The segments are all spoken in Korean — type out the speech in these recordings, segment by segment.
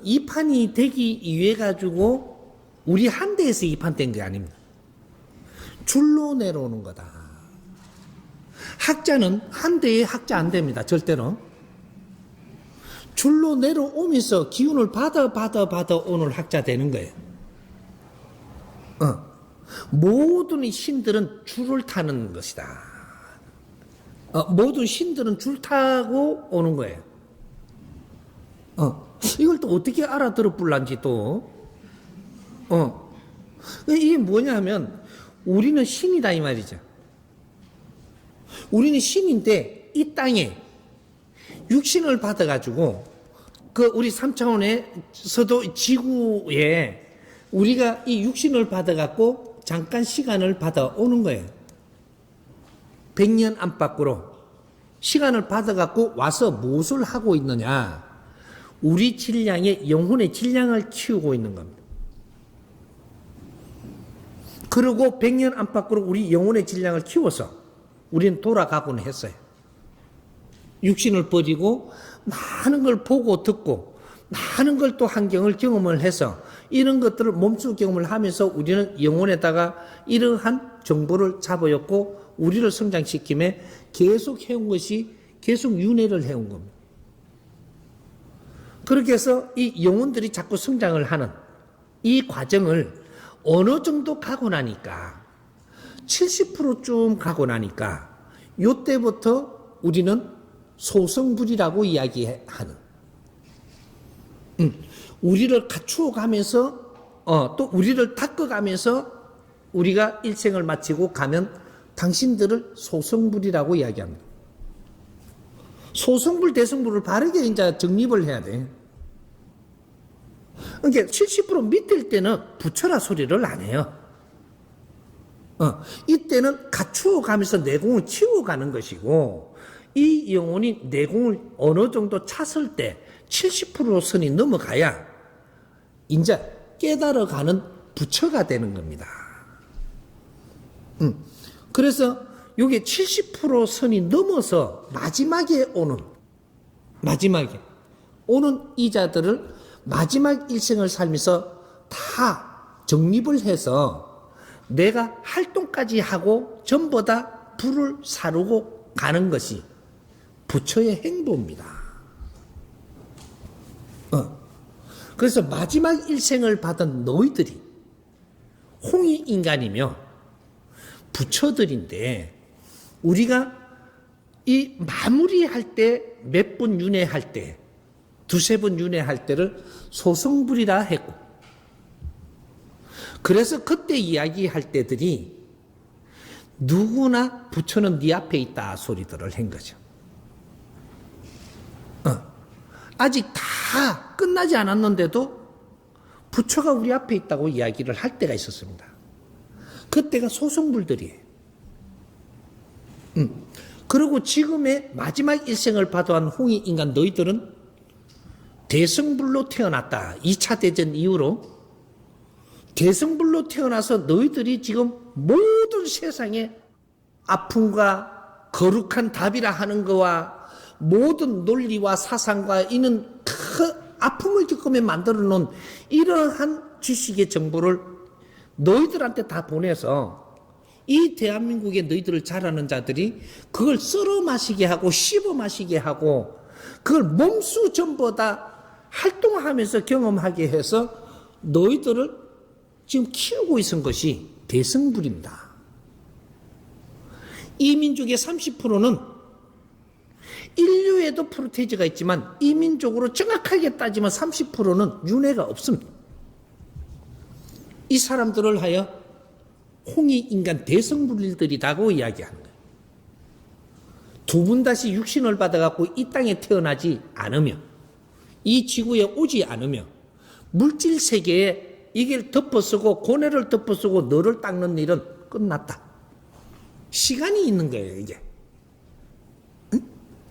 이판이 되기 위해 가지고 우리 한대에서 이판된 게 아닙니다. 줄로 내려오는 거다. 학자는 한대에 학자 안 됩니다. 절대로. 줄로 내려오면서 기운을 받아 오늘 학자 되는 거예요. 모든 신들은 줄을 타는 것이다. 모든 신들은 줄 타고 오는 거예요. 이걸 또 어떻게 알아들어 불란지 또. 이게 뭐냐 하면 우리는 신이다 이 말이죠. 우리는 신인데 이 땅에 육신을 받아가지고 그 우리 3차원에서도 지구에 우리가 이 육신을 받아갖고 잠깐 시간을 받아오는 거예요. 100년 안팎으로 시간을 받아갖고 와서 무엇을 하고 있느냐. 우리 질량의 영혼의 질량을 키우고 있는 겁니다. 그리고 100년 안팎으로 우리 영혼의 질량을 키워서 우리는 돌아가곤 했어요. 육신을 버리고 많은 걸 보고 듣고 많은 걸 또 환경을 경험을 해서 이런 것들을 몸소 경험을 하면서 우리는 영혼에다가 이러한 정보를 잡아였고 우리를 성장시킴에 계속 해온 것이 계속 윤회를 해온 겁니다. 그렇게 해서 이 영혼들이 자꾸 성장을 하는 이 과정을 어느 정도 가고 나니까 70%쯤 가고 나니까 요때부터 우리는 소성불이라고 이야기하는 우리를 갖추어 가면서 또 우리를 닦아가면서 우리가 일생을 마치고 가면 당신들을 소성불이라고 이야기합니다. 소성불, 대성불을 바르게 이제 정립을 해야 돼. 그러니까 70% 밑일 때는 부처라 소리를 안 해요. 이때는 갖추어 가면서 내공을 키워가는 것이고 이 영혼이 내공을 어느 정도 찼을 때 70% 선이 넘어가야 이제 깨달아가는 부처가 되는 겁니다. 그래서 이게 70% 선이 넘어서 마지막에 오는 이자들을 마지막 일생을 살면서 다 정립을 해서 내가 활동까지 하고 전부 다 불을 사르고 가는 것이 부처의 행보입니다. 그래서 마지막 일생을 받은 너희들이 홍익인간이며 부처들인데 우리가 이 마무리할 때 몇 번 윤회할 때 두세 번 윤회할 때를 소성불이라 했고 그래서 그때 이야기할 때들이 누구나 부처는 네 앞에 있다 소리들을 한 거죠. 아직 다 끝나지 않았는데도 부처가 우리 앞에 있다고 이야기를 할 때가 있었습니다. 그때가 소성불들이에요. 그리고 지금의 마지막 일생을 받아온 홍익인간 너희들은 대성불로 태어났다. 2차 대전 이후로 대성불로 태어나서 너희들이 지금 모든 세상에 아픔과 거룩한 답이라 하는 거와 모든 논리와 사상과 이는 그 아픔을 겪으며 만들어 놓은 이러한 지식의 정보를 너희들한테 다 보내서 이 대한민국에 너희들을 잘하는 자들이 그걸 썰어 마시게 하고 씹어 마시게 하고 그걸 몸수 전부 다 활동하면서 경험하게 해서 너희들을 지금 키우고 있는 것이 대성불입니다. 이 민족의 30%는 인류에도 프로테이즈가 있지만 이민족으로 정확하게 따지면 30%는 윤회가 없습니다. 이 사람들을 하여 홍익인간 대성불들이라고 이야기하는 거예요. 두 번 다시 육신을 받아갖고 이 땅에 태어나지 않으며 이 지구에 오지 않으며 물질 세계에 이걸 덮어쓰고 고뇌를 덮어쓰고 너를 닦는 일은 끝났다. 시간이 있는 거예요 이게.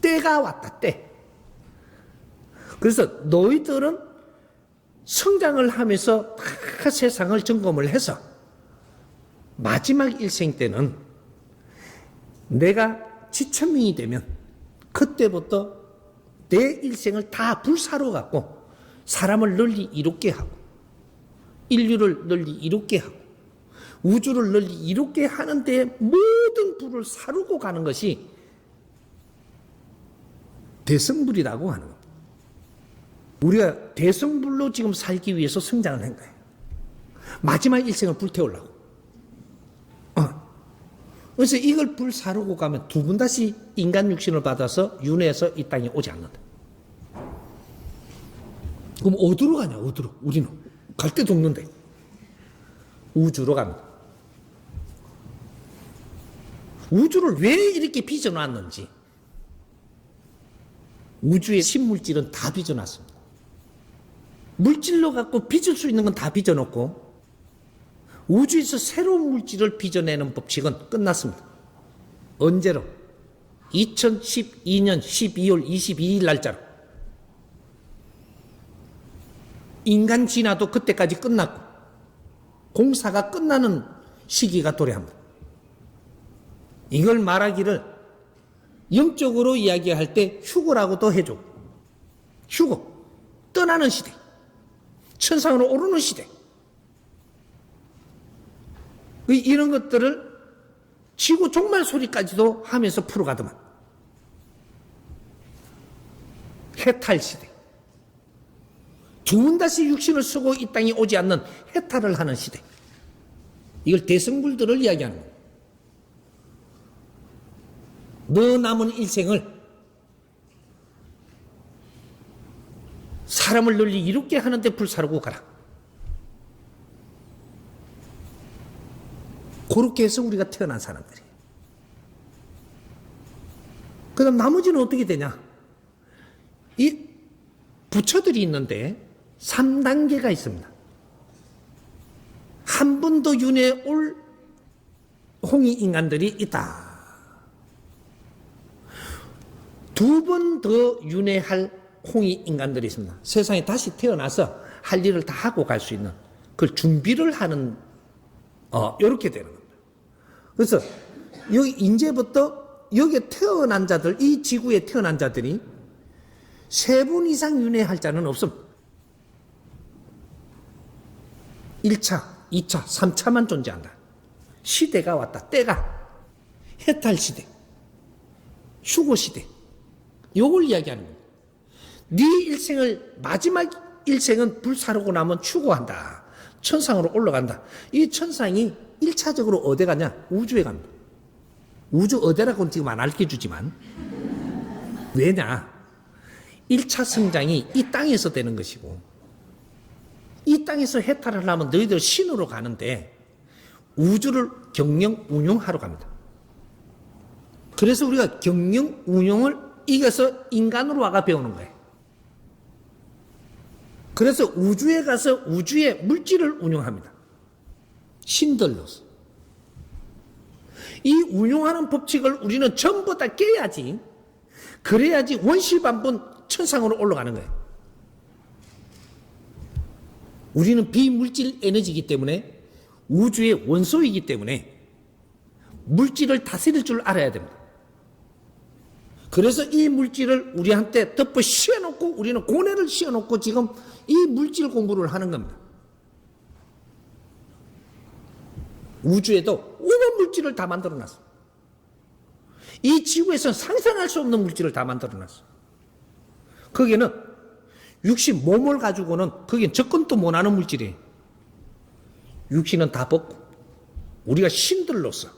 때가 왔다 때. 그래서 너희들은 성장을 하면서 다 세상을 점검을 해서 마지막 일생 때는 내가 지천명이 되면 그때부터 내 일생을 다 불사로 갖고 사람을 널리 이롭게 하고 인류를 널리 이롭게 하고 우주를 널리 이롭게 하는데 모든 불을 사르고 가는 것이 대성불이라고 하는 겁니다. 우리가 대성불로 지금 살기 위해서 성장을 한 거예요. 마지막 일생을 불태우려고. 그래서 이걸 불사르고 가면 두 번 다시 인간 육신을 받아서 윤회해서 이 땅에 오지 않는다. 그럼 어디로 가냐? 어디로? 우리는 갈 데도 없는데 우주로 갑니다. 우주를 왜 이렇게 빚어놨는지 우주의 신물질은 다 빚어놨습니다. 물질로 갖고 빚을 수 있는 건 다 빚어놓고 우주에서 새로운 물질을 빚어내는 법칙은 끝났습니다. 언제로? 2012년 12월 22일 날짜로. 인간 진화도 그때까지 끝났고 공사가 끝나는 시기가 도래합니다. 이걸 말하기를 영적으로 이야기할 때 휴거라고도 해줘. 휴거. 떠나는 시대. 천상으로 오르는 시대. 이런 것들을 지구 종말 소리까지도 하면서 풀어가더만. 해탈 시대. 두 번 다시 육신을 쓰고 이 땅에 오지 않는 해탈을 하는 시대. 이걸 대성불들을 이야기하는 거예요. 너 남은 일생을 사람을 널리 이롭게 하는데 불사르고 가라. 그렇게 해서 우리가 태어난 사람들이에요. 그 다음 나머지는 어떻게 되냐? 이 부처들이 있는데 3단계가 있습니다. 한 번 더 윤회에 올 홍이 인간들이 있다. 두 번 더 윤회할 홍이 인간들이 있습니다. 세상에 다시 태어나서 할 일을 다 하고 갈 수 있는 그걸 준비를 하는 이렇게 되는 겁니다. 그래서 여기 이제부터 여기에 태어난 자들, 이 지구에 태어난 자들이 3번 이상 윤회할 자는 없습니다. 1차, 2차, 3차만 존재한다. 시대가 왔다. 때가 해탈 시대, 휴고 시대. 요걸 이야기하는 겁니다. 네 일생을 마지막 일생은 불사르고 나면 추구한다. 천상으로 올라간다. 이 천상이 1차적으로 어디 가냐? 우주에 갑니다. 우주 어디라고는 지금 안 알려주지만 왜냐? 1차 성장이 이 땅에서 되는 것이고 이 땅에서 해탈을 하려면 너희들 신으로 가는데 우주를 경영 운용하러 갑니다. 그래서 우리가 경영 운용을 이겨서 인간으로 와가 배우는 거예요. 그래서 우주에 가서 우주의 물질을 운용합니다. 신들로서. 이 운용하는 법칙을 우리는 전부 다 깨야지. 그래야지 원시반분 천상으로 올라가는 거예요. 우리는 비물질 에너지이기 때문에 우주의 원소이기 때문에 물질을 다스릴 줄 알아야 됩니다. 그래서 이 물질을 우리한테 덮어 씌워놓고 우리는 고뇌를 씌워놓고 지금 이 물질 공부를 하는 겁니다. 우주에도 오만 물질을 다 만들어놨어. 이 지구에서는 상상할 수 없는 물질을 다 만들어놨어. 거기는 육신 몸을 가지고는 거긴 접근도 못하는 물질이에요. 육신은 다 벗고 우리가 신들로서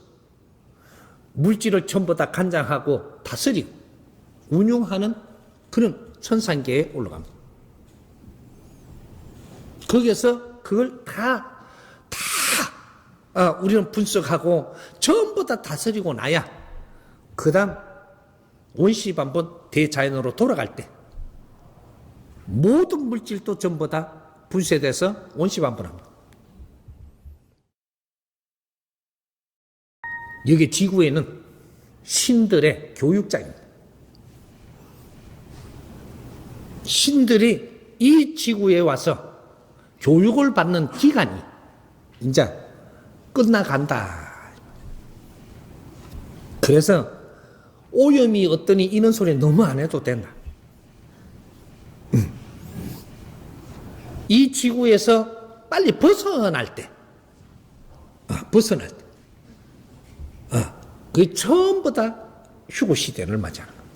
물질을 전부 다 간장하고 다스리고 운용하는 그런 천상계에 올라갑니다. 거기에서 그걸 우리는 분석하고 전부 다 다스리고 나야 그 다음 원시반분 대자연으로 돌아갈 때 모든 물질도 전부 다 분쇄돼서 원시반분합니다. 여기 지구에는 신들의 교육자입니다. 신들이 이 지구에 와서 교육을 받는 기간이 이제 끝나간다. 그래서 오염이 어떠니 이런 소리 너무 안 해도 된다. 이 지구에서 빨리 벗어날 때, 그게 전부 다 휴고 시대를 맞이하는 거예요.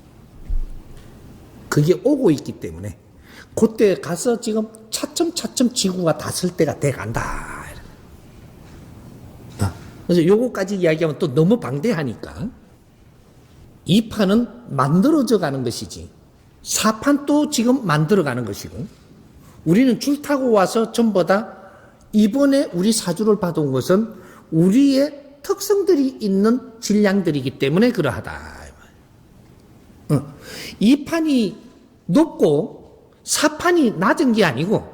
그게 오고 있기 때문에 그때 가서 지금 차츰차츰 지구가 닿을 때가 돼간다. 그래서 요거까지 이야기하면 또 너무 방대하니까 이 판은 만들어져 가는 것이지 사판도 지금 만들어가는 것이고 우리는 줄 타고 와서 전부 다 이번에 우리 사주를 받아온 것은 우리의 특성들이 있는 질량들이기 때문에 그러하다. 이 판이 높고 사판이 낮은 게 아니고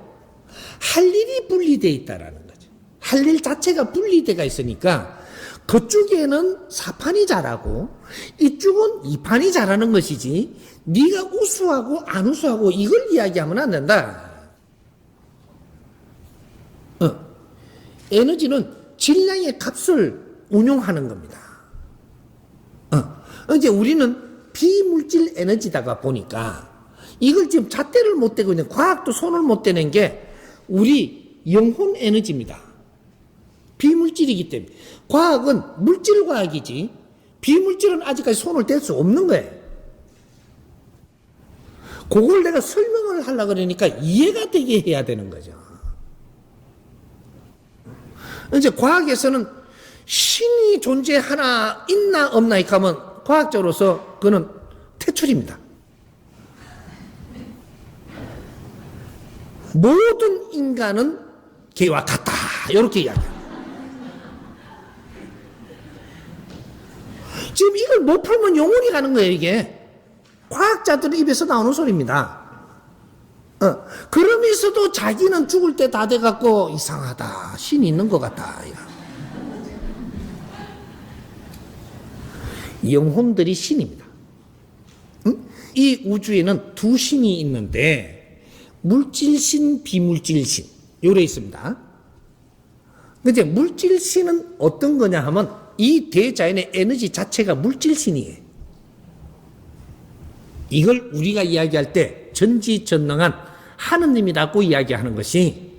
할 일이 분리되어 있다라는 거죠. 할 일 자체가 분리되어 있으니까 그쪽에는 사판이 잘하고 이쪽은 이판이 잘하는 것이지 네가 우수하고 안 우수하고 이걸 이야기하면 안 된다. 에너지는 질량의 값을 운용하는 겁니다. 이제 우리는 비물질 에너지다가 보니까 이걸 지금 잣대를 못 대고 있는 과학도 손을 못 대는 게 우리 영혼 에너지입니다. 비물질이기 때문에 과학은 물질 과학이지 비물질은 아직까지 손을 댈 수 없는 거예요. 그걸 내가 설명을 하려고 그러니까 이해가 되게 해야 되는 거죠. 이제 과학에서는 신이 존재하나 있나 없나 이렇게 하면 과학적으로서 그는 퇴출입니다. 모든 인간은 개와 같다 이렇게 이야기합니다. 지금 이걸 못 풀면 영혼이 가는 거예요. 이게 과학자들 입에서 나오는 소리입니다. 그러면서도 자기는 죽을 때 다 돼갖고 이상하다 신이 있는 것 같다. 영혼들이 신입니다. 이 우주에는 두 신이 있는데 물질신, 비물질신 요래 있습니다. 근데 물질신은 어떤 거냐 하면 이 대자연의 에너지 자체가 물질신이에요. 이걸 우리가 이야기할 때 전지전능한 하느님이라고 이야기하는 것이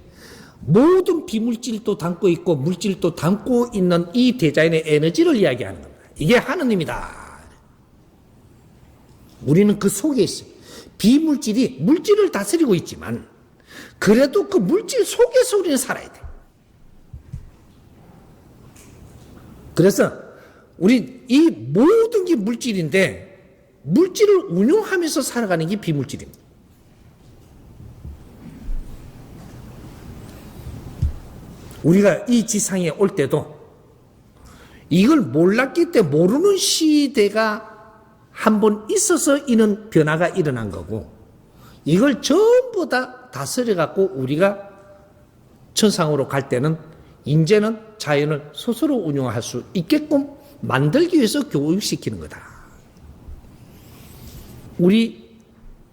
모든 비물질도 담고 있고 물질도 담고 있는 이 대자연의 에너지를 이야기하는 겁니다. 이게 하느님이다. 우리는 그 속에 있어요. 비물질이 물질을 다스리고 있지만 그래도 그 물질 속에서 우리는 살아야 돼. 그래서 우리 이 모든 게 물질인데 물질을 운용하면서 살아가는 게 비물질입니다. 우리가 이 지상에 올 때도 이걸 몰랐기 때문에 모르는 시대가 한 번 있어서 이는 변화가 일어난 거고 이걸 전부 다 다스려 갖고 우리가 천상으로 갈 때는 이제는 자연을 스스로 운용할 수 있게끔 만들기 위해서 교육시키는 거다. 우리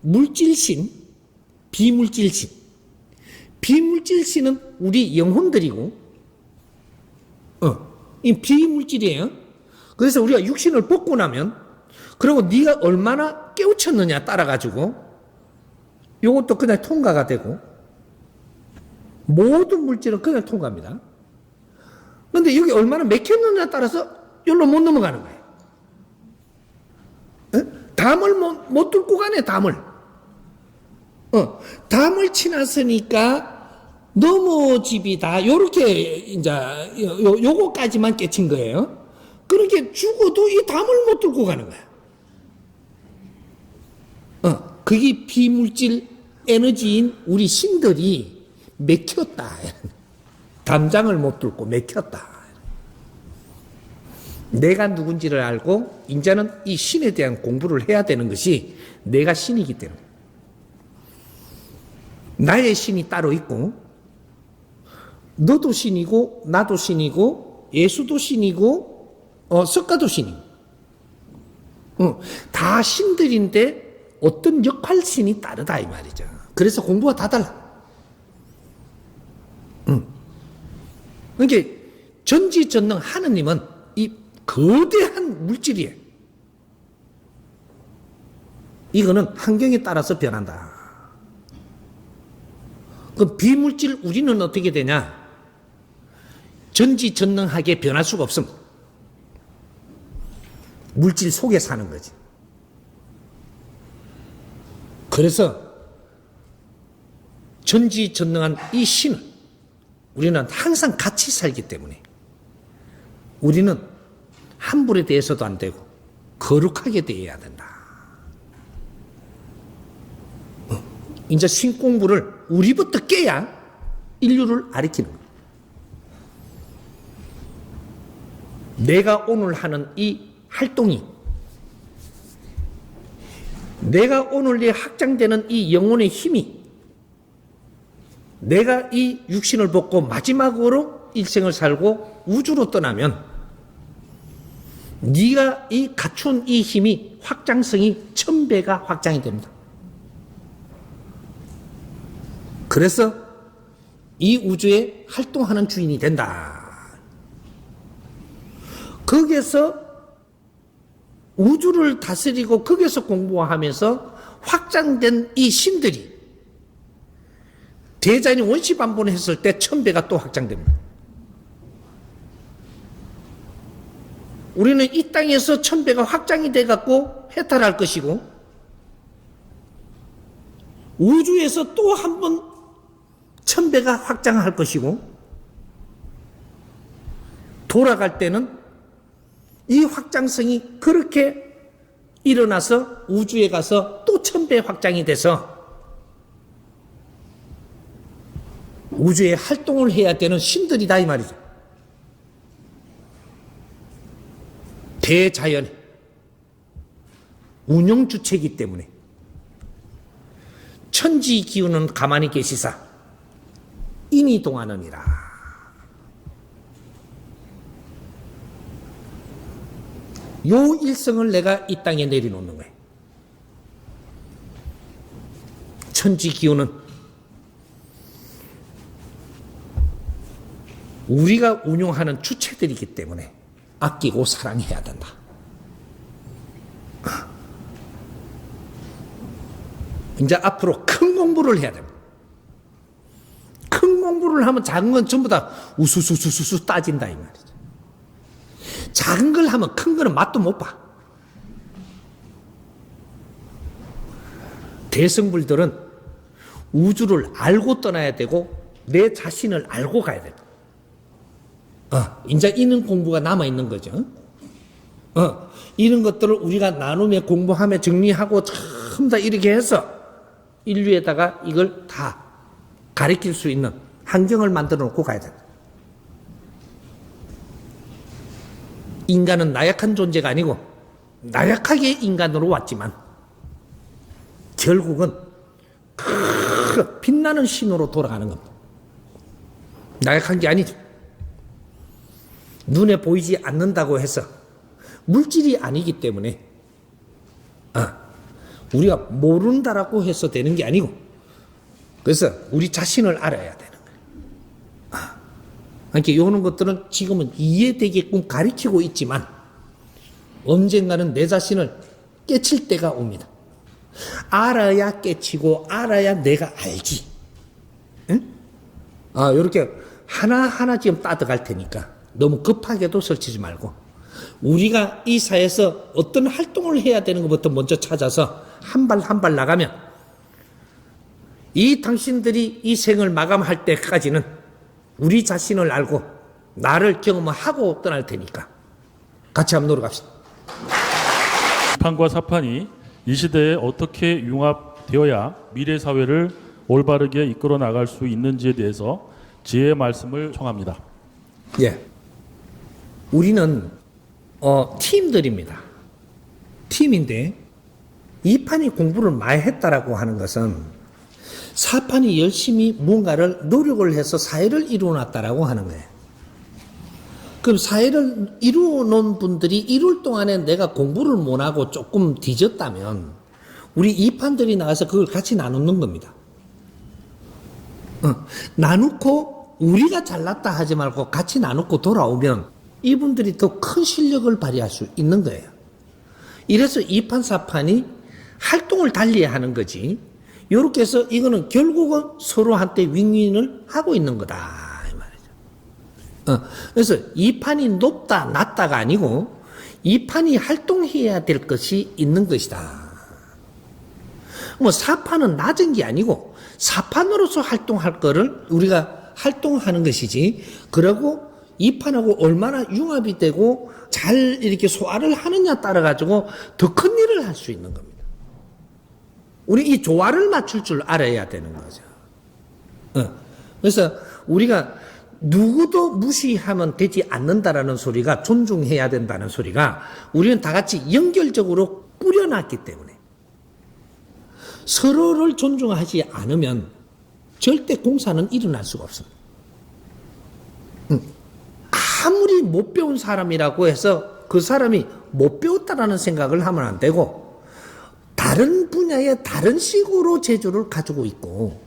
물질신, 비물질신. 비물질신은 우리 영혼들이고, 이 비물질이에요. 그래서 우리가 육신을 벗고 나면, 그리고 네가 얼마나 깨우쳤느냐 따라가지고, 이것도 그냥 통과가 되고, 모든 물질은 그냥 통과합니다. 그런데 여기 얼마나 맥혔느냐에 따라서 여기로 못 넘어가는 거예요. 담을 못 뚫고 가네, 담을. 담을 지났으니까 넘어집이다. 요렇게, 이제, 요거까지만 깨친 거예요. 그렇게 죽어도 이 담을 못 뚫고 가는 거야. 그게 비물질 에너지인 우리 신들이 맥혔다. 담장을 못 뚫고 맥혔다. 내가 누군지를 알고 이제는 이 신에 대한 공부를 해야 되는 것이 내가 신이기 때문에 나의 신이 따로 있고 너도 신이고 나도 신이고 예수도 신이고 석가도 신이고 다 신들인데 어떤 역할 신이 다르다 이 말이죠. 그래서 공부가 다 달라. 그러니까 전지전능 하느님은 이 거대한 물질이에요. 이거는 환경에 따라서 변한다. 그 비물질 우리는 어떻게 되냐? 전지전능하게 변할 수가 없음. 물질 속에 사는 거지. 그래서 전지전능한 이 신은 우리는 항상 같이 살기 때문에 우리는 함부로 대해서도 안 되고 거룩하게 대해야 된다. 이제 신 공부를 우리부터 깨야 인류를 가리키는 거야. 내가 오늘 하는 이 활동이, 내가 오늘 확장되는 이 영혼의 힘이, 내가 이 육신을 벗고 마지막으로 일생을 살고 우주로 떠나면 네가 이 갖춘 이 힘이 확장성이 1000배가 확장이 됩니다. 그래서 이 우주에 활동하는 주인이 된다. 거기에서 우주를 다스리고 거기에서 공부하면서 확장된 이 신들이 대자연이 원시반복했을 때 1000배가 또 확장됩니다. 우리는 이 땅에서 1000배가 확장이 돼갖고 해탈할 것이고 우주에서 또 한 번 1000배가 확장할 것이고 돌아갈 때는 이 확장성이 그렇게 일어나서 우주에 가서 또 1000배 확장이 돼서 우주에 활동을 해야 되는 신들이다 이 말이죠. 대자연의 운영 주체이기 때문에 천지 기운은 가만히 계시사 인이 동하느니라. 요 일성을 내가 이 땅에 내려놓는 거예요. 천지 기운은 우리가 운용하는 주체들이기 때문에 아끼고 사랑해야 된다. 이제 앞으로 큰 공부를 해야 됩니다. 큰 공부를 하면 작은 건 전부 다 우수수수수수 따진다 이 말이죠. 작은 걸 하면 큰 거는 맛도 못 봐. 대성불들은 우주를 알고 떠나야 되고 내 자신을 알고 가야 된다. 이제 이런 공부가 남아있는 거죠. 이런 것들을 우리가 나누며 공부하며 정리하고 전부 다 이렇게 해서 인류에다가 이걸 다 가르칠 수 있는 환경을 만들어 놓고 가야 된다. 인간은 나약한 존재가 아니고 나약하게 인간으로 왔지만 결국은 빛나는 신으로 돌아가는 겁니다. 나약한 게 아니죠. 눈에 보이지 않는다고 해서 물질이 아니기 때문에 우리가 모른다라고 해서 되는 게 아니고 그래서 우리 자신을 알아야 되는 거예요. 그러니까 이런 것들은 지금은 이해되게끔 가르치고 있지만 언젠가는 내 자신을 깨칠 때가 옵니다. 알아야 깨치고 알아야 내가 알지. 응? 이렇게 하나하나 지금 따져갈 테니까 너무 급하게도 설치지 말고 우리가 이 사회에서 어떤 활동을 해야 되는 것부터 먼저 찾아서 한 발 한 발 나가면 이 당신들이 이 생을 마감할 때까지는 우리 자신을 알고 나를 경험하고 떠날 테니까 같이 한번 노력합시다. 이판과 사판이 이 시대에 어떻게 융합되어야 미래 사회를 올바르게 이끌어 나갈 수 있는지에 대해서 지혜의 말씀을 청합니다. 예, 우리는 팀들입니다. 팀인데 이판이 공부를 많이 했다라고 하는 것은 사판이 열심히 뭔가를 노력을 해서 사회를 이루어놨다라고 하는 거예요. 그럼 사회를 이루어놓은 분들이 이룰 동안에 내가 공부를 못하고 조금 뒤졌다면 우리 이판들이 나와서 그걸 같이 나누는 겁니다. 나누고 우리가 잘났다 하지 말고 같이 나누고 돌아오면 이분들이 더 큰 실력을 발휘할 수 있는 거예요. 이래서 이판 사판이 활동을 달리 하는 거지 요렇게 해서 이거는 결국은 서로한테 윈윈을 하고 있는 거다 이 말이죠. 그래서 이 판이 높다 낮다가 아니고 이 판이 활동해야 될 것이 있는 것이다. 뭐 사판은 낮은 게 아니고 사판으로서 활동할 거를 우리가 활동하는 것이지, 그러고 이 판하고 얼마나 융합이 되고 잘 이렇게 소화를 하느냐 따라 가지고 더 큰 일을 할 수 있는 겁니다. 우리 이 조화를 맞출 줄 알아야 되는 거죠. 그래서 우리가 누구도 무시하면 되지 않는다라는 소리가, 존중해야 된다는 소리가 우리는 다 같이 연결적으로 뿌려놨기 때문에 서로를 존중하지 않으면 절대 공사는 일어날 수가 없습니다. 아무리 못 배운 사람이라고 해서 그 사람이 못 배웠다라는 생각을 하면 안 되고, 다른 분야의 다른 식으로 재주를 가지고 있고,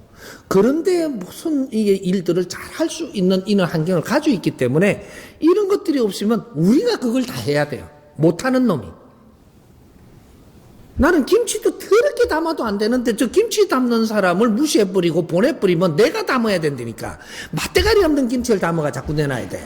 그런데 무슨 이게 일들을 잘 할 수 있는 이런 환경을 가지고 있기 때문에 이런 것들이 없으면 우리가 그걸 다 해야 돼요. 못하는 놈이. 나는 김치도 더럽게 담아도 안 되는데 저 김치 담는 사람을 무시해버리고 보내버리면 내가 담아야 된다니까. 맛대가리 없는 김치를 담아가 자꾸 내놔야 돼.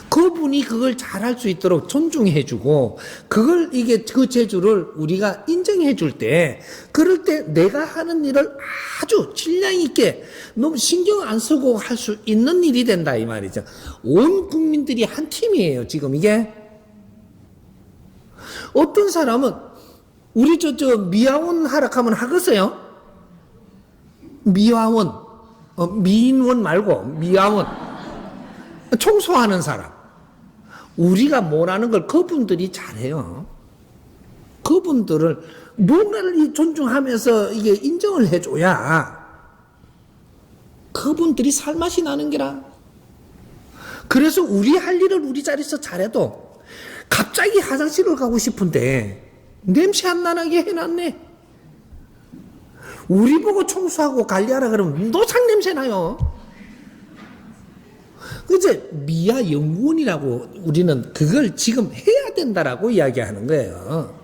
그분이 그걸 잘할 수 있도록 존중해주고, 그걸 그 재주를 우리가 인정해줄 때, 그럴 때 내가 하는 일을 아주 질량 있게 너무 신경 안 쓰고 할 수 있는 일이 된다 이 말이죠. 온 국민들이 한 팀이에요 지금 이게. 어떤 사람은 우리 저 미화원 하락하면 하겠어요? 미화원, 미인원 말고 미화원, 청소하는 사람. 우리가 뭐라는 걸 그분들이 잘해요. 그분들을 뭔가를 존중하면서 이게 인정을 해줘야 그분들이 살맛이 나는 게라. 그래서 우리 할 일을 우리 자리에서 잘해도 갑자기 화장실을 가고 싶은데 냄새 안 나게 해놨네. 우리 보고 청소하고 관리하라 그러면 노상 냄새 나요. 이제 미아 연구원이라고 우리는 그걸 지금 해야 된다라고 이야기하는 거예요.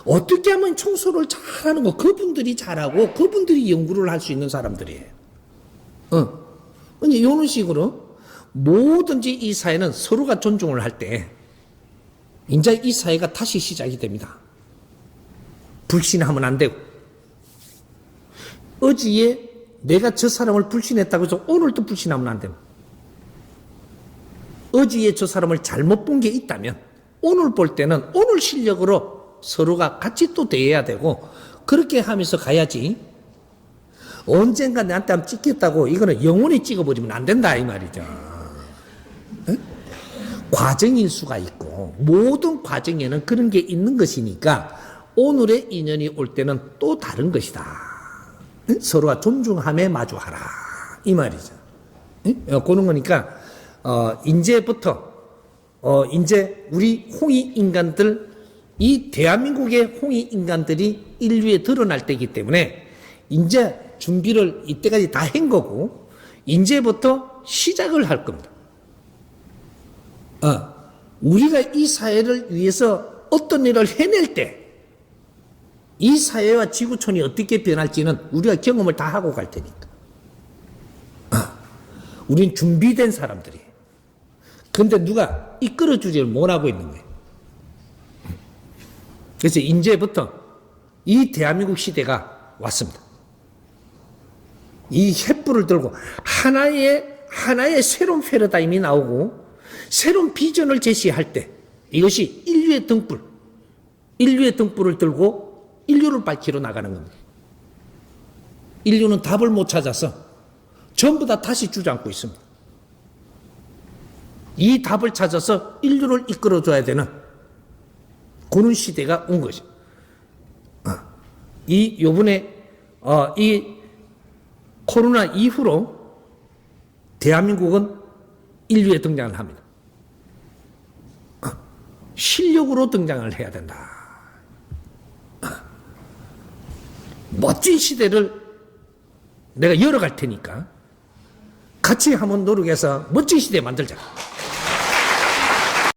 어떻게 하면 청소를 잘하는 거, 그분들이 잘하고 그분들이 연구를 할 수 있는 사람들이에요. 이제 이런 식으로 뭐든지 이 사회는 서로가 존중을 할 때 이제 이 사회가 다시 시작이 됩니다. 불신하면 안 되고, 어제에 내가 저 사람을 불신했다고 해서 오늘 또 불신하면 안 됩니다. 어제에 저 사람을 잘못 본 게 있다면 오늘 볼 때는 오늘 실력으로 서로가 같이 또 대해야 되고, 그렇게 하면서 가야지. 언젠가 나한테 한번 찍혔다고 이거는 영원히 찍어버리면 안 된다 이 말이죠. 응? 과정일 수가 있고 모든 과정에는 그런 게 있는 것이니까 오늘의 인연이 올 때는 또 다른 것이다. 응? 서로가 존중함에 마주하라 이 말이죠. 응? 그런 거니까 이제부터 이제 우리 홍익 인간들, 이 대한민국의 홍익 인간들이 인류에 드러날 때이기 때문에 이제 준비를 이때까지 다 한 거고 이제부터 시작을 할 겁니다. 우리가 이 사회를 위해서 어떤 일을 해낼 때 이 사회와 지구촌이 어떻게 변할지는 우리가 경험을 다 하고 갈 테니까. 우린 준비된 사람들이에요. 그런데 누가 이끌어주지를 못하고 있는 거예요. 그래서 이제부터 이 대한민국 시대가 왔습니다. 이 횃불을 들고 하나의 새로운 패러다임이 나오고 새로운 비전을 제시할 때 이것이 인류의 등불을 들고 인류를 밝히러 나가는 겁니다. 인류는 답을 못 찾아서 전부 다 다시 주저앉고 있습니다. 이 답을 찾아서 인류를 이끌어줘야 되는 그런 시대가 온 거죠. 요번에 이 코로나 이후로 대한민국은 인류에 등장을 합니다. 실력으로 등장을 해야 된다. 멋진 시대를 내가 열어갈 테니까 같이 한번 노력해서 멋진 시대 만들자.